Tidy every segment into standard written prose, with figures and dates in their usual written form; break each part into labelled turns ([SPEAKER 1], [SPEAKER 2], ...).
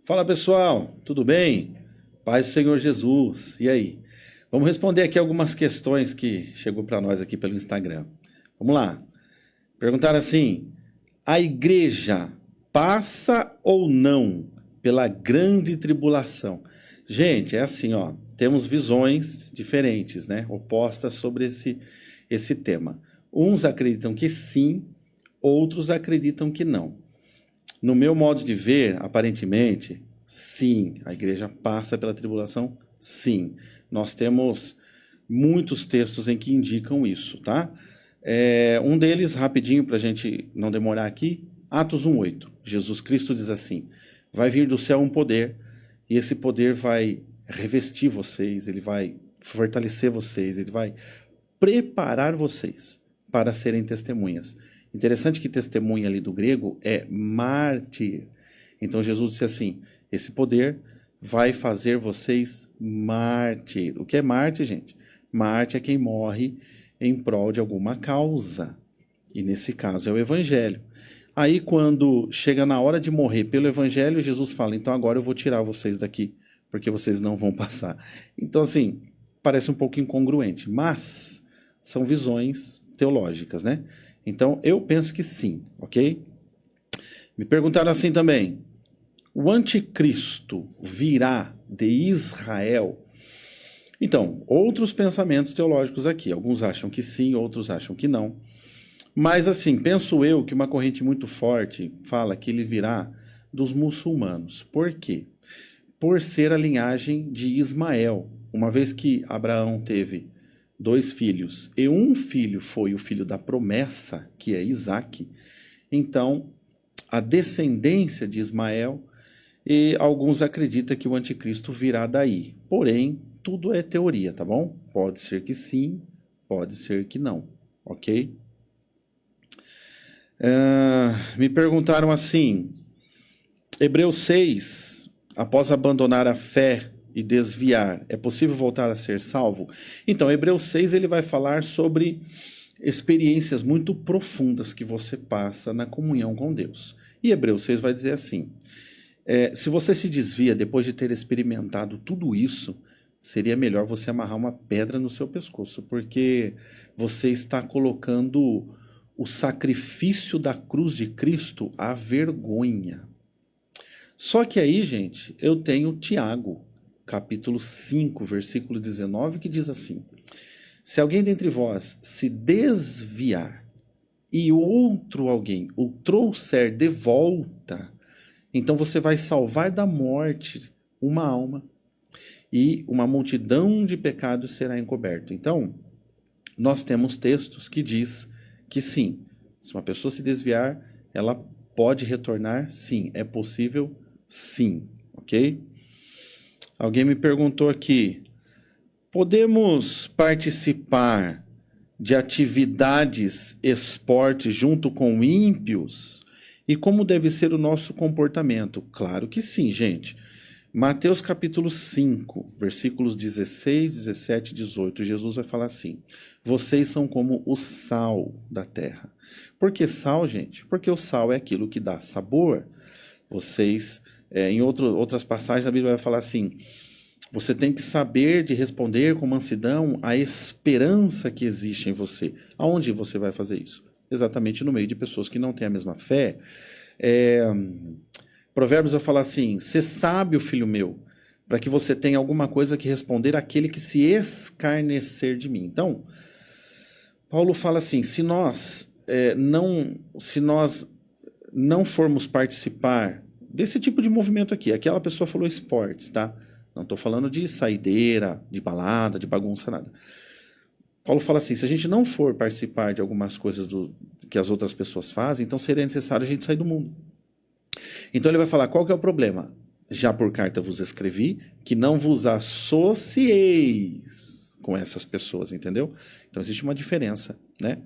[SPEAKER 1] Fala pessoal, tudo bem? Paz do Senhor Jesus. E aí? Vamos responder aqui algumas questões que chegou para nós aqui pelo Instagram. Vamos lá. Perguntaram assim: a igreja passa ou não pela grande tribulação? Gente, é assim, ó, temos visões diferentes, né? Opostas sobre esse tema. Uns acreditam que sim, outros acreditam que não. No meu modo de ver, aparentemente, sim, a igreja passa pela tribulação, sim. Nós temos muitos textos em que indicam isso, tá? Um deles, rapidinho, para a gente não demorar aqui, Atos 1:8. Jesus Cristo diz assim: vai vir do céu um poder, e esse poder vai revestir vocês, ele vai fortalecer vocês, ele vai preparar vocês para serem testemunhas. Interessante que testemunha ali do grego é mártir. Então Jesus disse assim: esse poder vai fazer vocês mártir. O que é mártir, gente? Mártir é quem morre em prol de alguma causa. E nesse caso é o evangelho. Aí quando chega na hora de morrer pelo evangelho, Jesus fala: então agora eu vou tirar vocês daqui, porque vocês não vão passar. Então assim, parece um pouco incongruente, mas são visões teológicas, né? Então, eu penso que sim, ok? Me perguntaram assim também: o anticristo virá de Israel? Então, outros pensamentos teológicos aqui. Alguns acham que sim, outros acham que não. Mas assim, penso eu que uma corrente muito forte fala que ele virá dos muçulmanos. Por quê? Por ser a linhagem de Ismael. Uma vez que Abraão teve 2 filhos, e um filho foi o filho da promessa, que é Isaque, então a descendência de Ismael, e alguns acreditam que o anticristo virá daí. Porém, tudo é teoria, tá bom? Pode ser que sim, pode ser que não, ok? Me perguntaram assim: Hebreus 6, após abandonar a fé e desviar, é possível voltar a ser salvo? Então, Hebreus 6 ele vai falar sobre experiências muito profundas que você passa na comunhão com Deus. E Hebreus 6 vai dizer assim: se você se desvia depois de ter experimentado tudo isso, seria melhor você amarrar uma pedra no seu pescoço, porque você está colocando o sacrifício da cruz de Cristo à vergonha. Só que aí, gente, eu tenho Tiago, capítulo 5, versículo 19, que diz assim: se alguém dentre vós se desviar e outro alguém o trouxer de volta, então você vai salvar da morte uma alma e uma multidão de pecados será encoberto. Então, nós temos textos que diz que sim, se uma pessoa se desviar, ela pode retornar, sim, é possível, sim, ok? Alguém me perguntou aqui: podemos participar de atividades esportes junto com ímpios? E como deve ser o nosso comportamento? Claro que sim, gente. Mateus capítulo 5, versículos 16, 17 e 18, Jesus vai falar assim: vocês são como o sal da terra. Por que sal, gente? Porque o sal é aquilo que dá sabor. Vocês, em outras passagens, a Bíblia vai falar assim: você tem que saber de responder com mansidão a esperança que existe em você. Aonde você vai fazer isso? Exatamente no meio de pessoas que não têm a mesma fé. Provérbios vai falar assim: ser sábio, filho meu, para que você tenha alguma coisa que responder àquele que se escarnecer de mim. Então, Paulo fala assim: se nós não formos participar desse tipo de movimento aqui, aquela pessoa falou esportes, tá? Não estou falando de saideira, de balada, de bagunça, nada. Paulo fala assim: se a gente não for participar de algumas coisas que as outras pessoas fazem, então seria necessário a gente sair do mundo. Então ele vai falar: qual que é o problema? Já por carta vos escrevi que não vos associeis com essas pessoas, entendeu? Então existe uma diferença, né?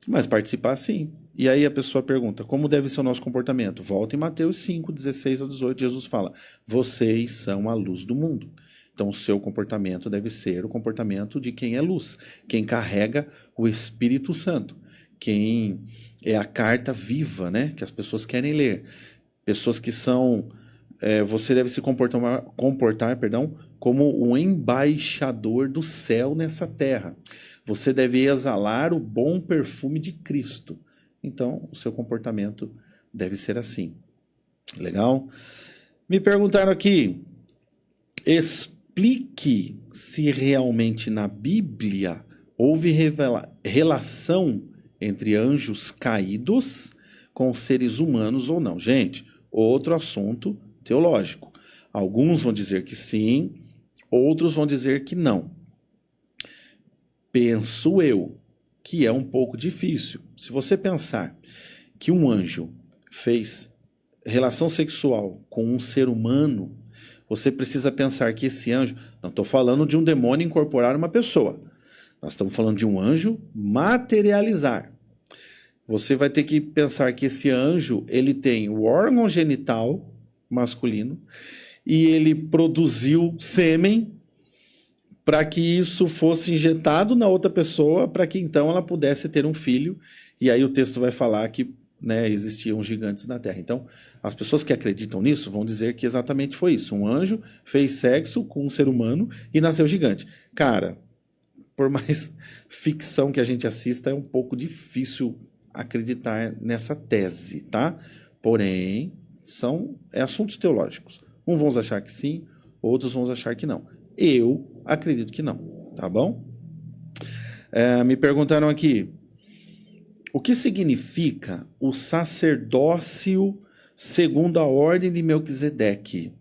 [SPEAKER 1] Mas participar sim. E aí a pessoa pergunta: como deve ser o nosso comportamento? Volta em Mateus 5, 16 a 18, Jesus fala: vocês são a luz do mundo. Então o seu comportamento deve ser o comportamento de quem é luz, quem carrega o Espírito Santo, quem é a carta viva, né, que as pessoas querem ler. Pessoas que são você deve se comportar, como um embaixador do céu nessa terra. Você deve exalar o bom perfume de Cristo. Então, o seu comportamento deve ser assim. Legal? Me perguntaram aqui, explique se realmente na Bíblia houve relação entre anjos caídos com seres humanos ou não. Gente, outro assunto teológico. Alguns vão dizer que sim, outros vão dizer que não. Penso eu que é um pouco difícil. Se você pensar que um anjo fez relação sexual com um ser humano, você precisa pensar que esse anjo... Não estou falando de um demônio incorporar uma pessoa. Nós estamos falando de um anjo materializar. Você vai ter que pensar que esse anjo, ele tem o órgão genital masculino e ele produziu sêmen para que isso fosse injetado na outra pessoa, para que então ela pudesse ter um filho. E aí o texto vai falar que, né, existiam gigantes na Terra. Então, as pessoas que acreditam nisso vão dizer que exatamente foi isso. Um anjo fez sexo com um ser humano e nasceu gigante. Cara, por mais ficção que a gente assista, é um pouco difícil acreditar nessa tese, tá? Porém, são assuntos teológicos. Uns vão achar que sim, outros vão achar que não. Eu acredito que não, tá bom? Me perguntaram aqui, o que significa o sacerdócio segundo a ordem de Melquisedeque?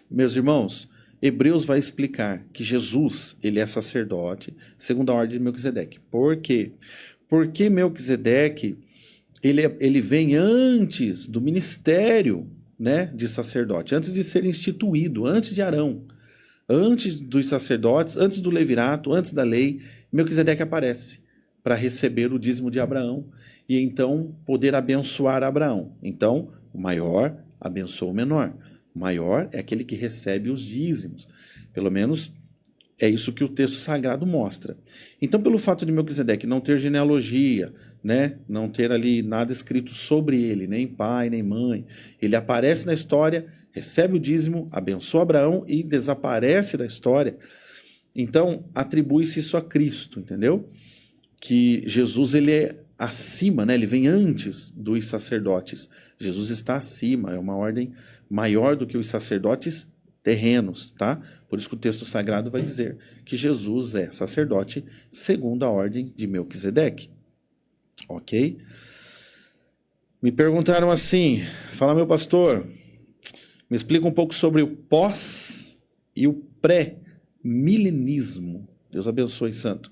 [SPEAKER 1] Meus irmãos, Hebreus vai explicar que Jesus, ele é sacerdote segundo a ordem de Melquisedeque. Por quê? Porque Melquisedeque, ele vem antes do ministério, né, de sacerdote, antes de ser instituído, antes de Arão, antes dos sacerdotes, antes do levirato, antes da lei. Melquisedeque aparece para receber o dízimo de Abraão e então poder abençoar Abraão. Então, o maior abençoa o menor. O maior é aquele que recebe os dízimos. Pelo menos é isso que o texto sagrado mostra. Então, pelo fato de Melquisedeque não ter genealogia, né, não ter ali nada escrito sobre ele, nem pai, nem mãe, ele aparece na história, recebe o dízimo, abençoa Abraão e desaparece da história. Então, atribui-se isso a Cristo, entendeu? Que Jesus, ele é acima, né? Ele vem antes dos sacerdotes. Jesus está acima, é uma ordem maior do que os sacerdotes terrenos, tá? Por isso que o texto sagrado vai dizer que Jesus é sacerdote segundo a ordem de Melquisedeque. Ok? Me perguntaram assim, fala meu pastor, me explica um pouco sobre o pós e o pré-milenismo. Deus abençoe, santo.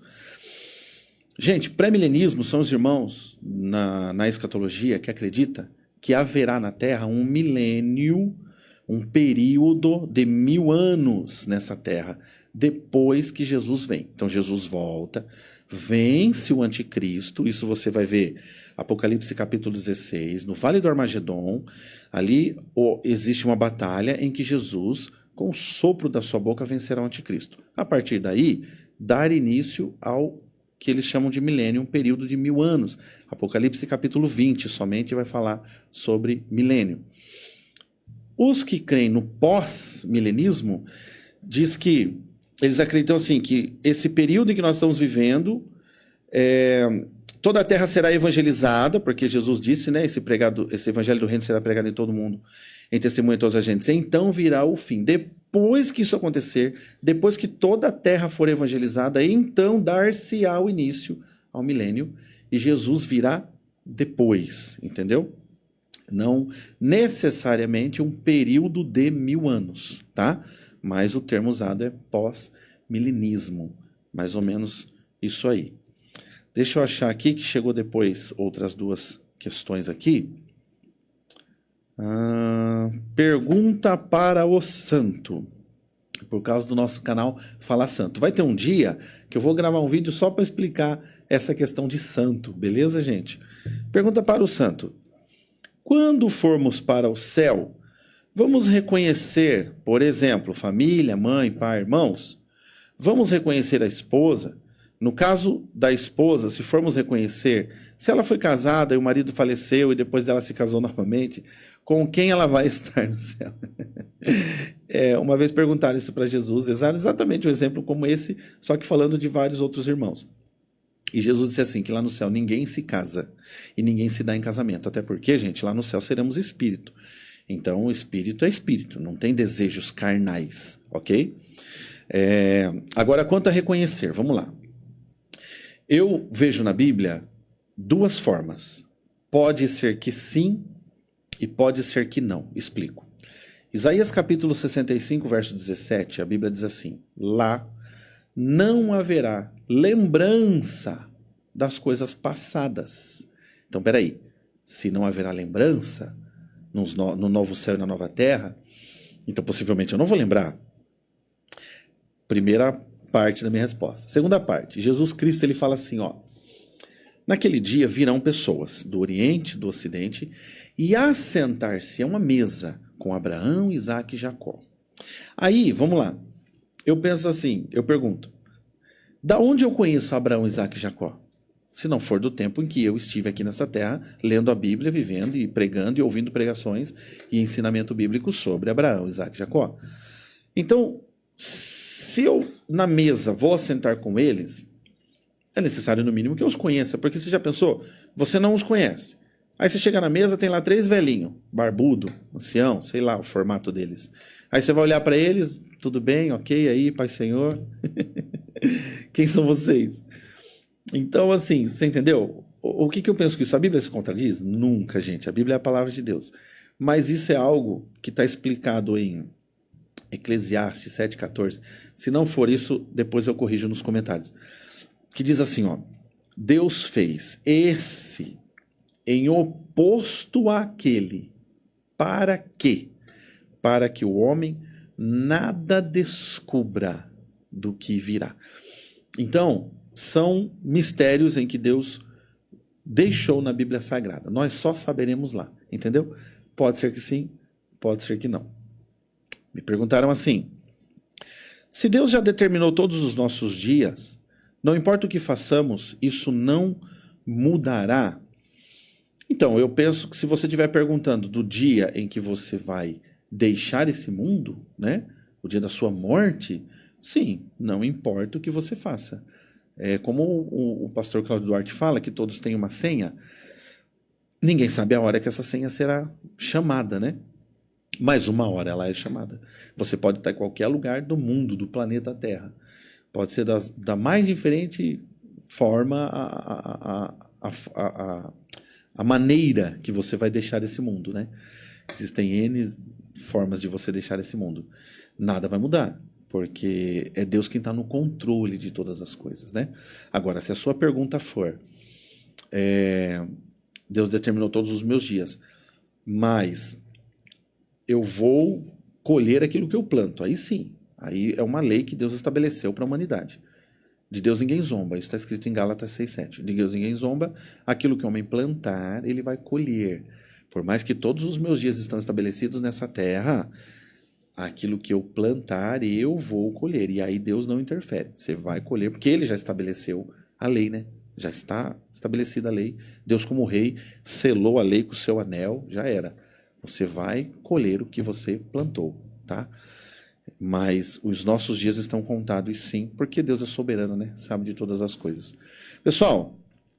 [SPEAKER 1] Gente, pré-milenismo são os irmãos na escatologia que acredita que haverá na Terra um milênio, um período de 1000 anos nessa Terra, depois que Jesus vem. Então Jesus volta, vence o anticristo, isso você vai ver Apocalipse capítulo 16, no Vale do Armagedon, ali existe uma batalha em que Jesus, com o sopro da sua boca, vencerá o anticristo. A partir daí, dar início ao que eles chamam de milênio, um período de 1000 anos. Apocalipse capítulo 20 somente vai falar sobre milênio. Os que creem no pós-milenismo diz que eles acreditam assim, que esse período em que nós estamos vivendo, toda a terra será evangelizada, porque Jesus disse, né, esse evangelho do reino será pregado em todo mundo, em testemunho a todas as gentes. Então virá o fim. Depois que isso acontecer, depois que toda a terra for evangelizada, então dar-se-á o início ao milênio, e Jesus virá depois, entendeu? Não necessariamente um período de 1000 anos, tá? Mas o termo usado é pós-milenismo, mais ou menos isso aí. Deixa eu achar aqui que chegou depois outras duas questões aqui. Pergunta para o santo, por causa do nosso canal Fala Santo. Vai ter um dia que eu vou gravar um vídeo só para explicar essa questão de santo, beleza, gente? Pergunta para o santo. Quando formos para o céu, vamos reconhecer, por exemplo, família, mãe, pai, irmãos? Vamos reconhecer a esposa? No caso da esposa, se formos reconhecer, se ela foi casada e o marido faleceu e depois dela se casou novamente, com quem ela vai estar no céu? Uma vez perguntaram isso para Jesus, exatamente um exemplo como esse, só que falando de vários outros irmãos. E Jesus disse assim, que lá no céu ninguém se casa e ninguém se dá em casamento. Até porque, gente, lá no céu seremos espírito. Então, o espírito é espírito, não tem desejos carnais, ok? Agora, quanto a reconhecer, vamos lá. Eu vejo na Bíblia duas formas. Pode ser que sim e pode ser que não. Explico. Isaías capítulo 65, verso 17, a Bíblia diz assim, lá não haverá lembrança das coisas passadas. Então, peraí, se não haverá lembrança no novo céu e na nova terra, então possivelmente eu não vou lembrar. Primeira parte da minha resposta. Segunda parte, Jesus Cristo ele fala assim, ó, naquele dia virão pessoas do Oriente, do Ocidente, e assentar-se a uma mesa com Abraão, Isaque e Jacó. Aí, vamos lá, eu penso assim, eu pergunto, da onde eu conheço Abraão, Isaque e Jacó? Se não for do tempo em que eu estive aqui nessa terra, lendo a Bíblia, vivendo e pregando e ouvindo pregações e ensinamento bíblico sobre Abraão, Isaque e Jacó. Então, se eu na mesa vou assentar com eles, é necessário no mínimo que eu os conheça, porque você já pensou, você não os conhece. Aí você chega na mesa, tem lá 3 velhinhos, barbudo, ancião, sei lá o formato deles. Aí você vai olhar para eles, tudo bem, ok, aí, Pai Senhor? Quem são vocês? Então, assim, você entendeu? O que eu penso com isso? A Bíblia se contradiz? Nunca, gente. A Bíblia é a palavra de Deus. Mas isso é algo que está explicado em Eclesiastes 7,14. Se não for isso, depois eu corrijo nos comentários. Que diz assim, ó, Deus fez esse em oposto àquele. Para quê? Para que o homem nada descubra do que virá. Então, são mistérios em que Deus deixou na Bíblia Sagrada. Nós só saberemos lá, entendeu? Pode ser que sim, pode ser que não. Me perguntaram assim, se Deus já determinou todos os nossos dias, não importa o que façamos, isso não mudará? Então, eu penso que se você estiver perguntando do dia em que você vai deixar esse mundo, né? O dia da sua morte, sim, não importa o que você faça. Como o pastor Cláudio Duarte fala, que todos têm uma senha, ninguém sabe a hora que essa senha será chamada, né? Mas uma hora ela é chamada. Você pode estar em qualquer lugar do mundo, do planeta Terra. Pode ser da mais diferente forma a maneira que você vai deixar esse mundo, né? Existem N formas de você deixar esse mundo. Nada vai mudar, porque é Deus quem está no controle de todas as coisas, né? Agora, se a sua pergunta for, Deus determinou todos os meus dias, mas eu vou colher aquilo que eu planto, aí sim. Aí é uma lei que Deus estabeleceu para a humanidade. De Deus ninguém zomba, isso está escrito em Gálatas 6,7. De Deus ninguém zomba, aquilo que o homem plantar, ele vai colher. Por mais que todos os meus dias estão estabelecidos nessa terra, aquilo que eu plantar, eu vou colher. E aí Deus não interfere. Você vai colher, porque ele já estabeleceu a lei, né? Já está estabelecida a lei. Deus, como rei, selou a lei com o seu anel, já era. Você vai colher o que você plantou, tá? Mas os nossos dias estão contados, sim, porque Deus é soberano, né? Sabe de todas as coisas. Pessoal,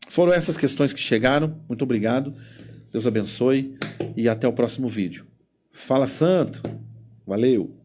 [SPEAKER 1] foram essas questões que chegaram. Muito obrigado. Deus abençoe e até o próximo vídeo. Fala, santo! Valeu!